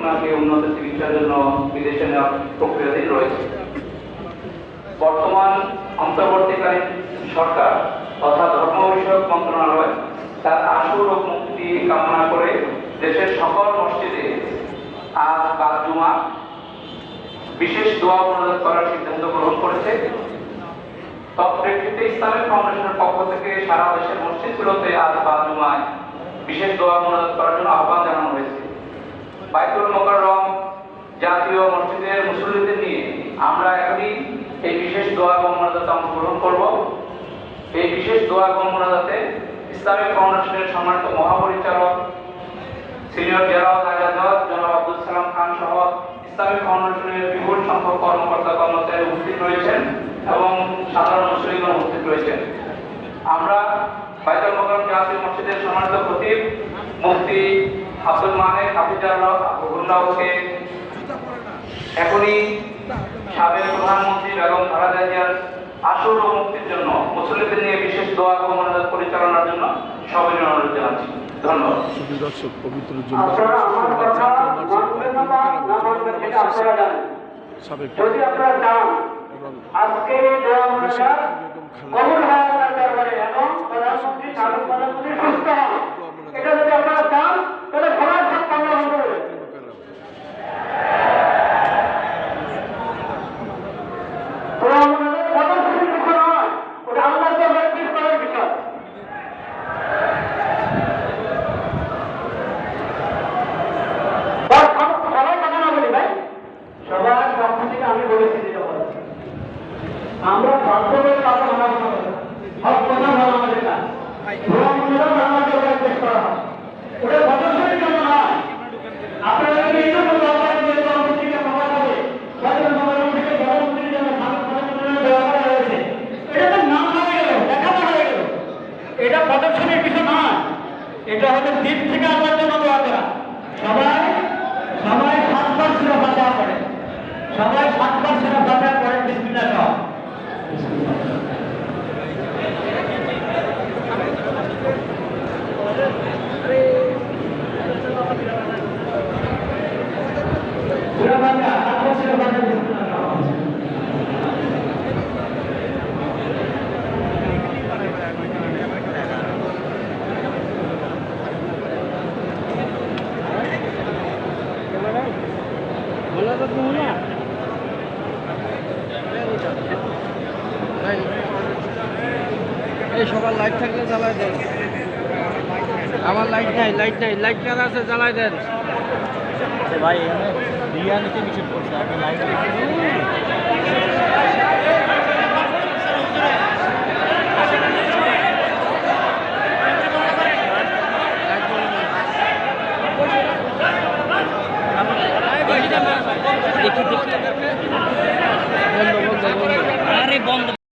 ওনাকে উন্নত চিকিৎসার জন্য বিদেশে নেওয়ার প্রক্রিয়াধীন রয়েছে। বর্তমান অন্তর্বর্তীকালীন সরকার তথা ধর্ম বিষয়ক মন্ত্রণালয় তার আশু রোগ মুক্তি কামনা করে দেশের সকল মসজিদে আজ বাদ জুমা বিশেষ দোয়া মোনাজাত করার সিদ্ধান্ত গ্রহণ করেছে। তৎপ্রেক্ষিতে ইসলামিক ফাউন্ডেশনের পক্ষ থেকে সারা দেশের মসজিদগুলোতে আজ বাদ জুমায় বিশেষ দোয়া মোনাজাত করার জন্য আহ্বান জানানো হয়েছে। বাইতুল মোকাররম জাতীয় মসজিদের মুসল্লিদের নিয়ে আমরা এখনই এই বিশেষ দোয়া এবং মোনাজাতে অংশগ্রহণ করব। এই বিশেষ দোয়া এবং মোনাজাতে ইসলামিক ফাউন্ডেশনের সম্মানিত মহাপরিচালক সিনিয়র জেনারেল আজাদ জনাব আব্দুল সালাম খান সহ ইসলামিক ফাউন্ডেশনের বিপুল সংখ্যক কর্মকর্তা কর্মচারী উপস্থিত রয়েছেন এবং সাধারণ মুসলিমগণ উপস্থিত রয়েছেন। আমরা বাইতুল মোকাররম জাতীয় মসজিদের সম্মানিত খতিব মুফতি আব্দুল মানেক হাফিজাহুল্লাহকে এখনই সাবেক প্রধানমন্ত্রী বেগম খালেদা জিয়ার আশু রোগ মুক্তির জন্য মুসল্লিদের নিয়ে বিশেষ দোয়া এবং মোনাজাত পরিচালনার জন্য সবিনয় অনুরোধ জানাচ্ছি। ধন্যবাদ। দর্শক পবিত্র যদি আপনারা চান আজকে এবং প্রধানমন্ত্রী সাবেক প্রধানমন্ত্রী সুস্থ হন, এটা যদি আপনারা চান তাহলে সবার সব কামনা হবে। আমি বলেছি আমরা বাস্তবের কথা মানাবো না, সব কথা মানাবো না, চেষ্টা করা হয় ওটা প্রদর্শনের জন্য নয়। আপনারা যদি এটা বলতে পারেন যে প্রধানমন্ত্রীকে পাওয়া যাবে, প্রধানমন্ত্রীকে প্রধানমন্ত্রীর জন্য দেওয়া করা হয়েছে, এটা তো নাম হয়ে গেল, দেখানো হয়ে গেল, এটা প্রদর্শনের বিষয় নয়, এটা হচ্ছে দিন থেকে আসার জন্য দেওয়া করা। সবাই সবাই 7বার সুরা ফাতিহা পড়ে, সবাই 7বার সুরা ফাতিহা পড়েন বিসমিল্লাহ সহ। সুরা ফাতিহা 7বার সুরা ফাতিহা বিসমিল্লাহ সহ। এই সবার লাইট থাকলে জ্বালাই দেন। আমার লাইট নাই, লাইট কেন আছে জ্বালাই দেন। ভাই বিরিয়ানিতে মিশন করছে, আপনি লাইট দেখি বন্ধ।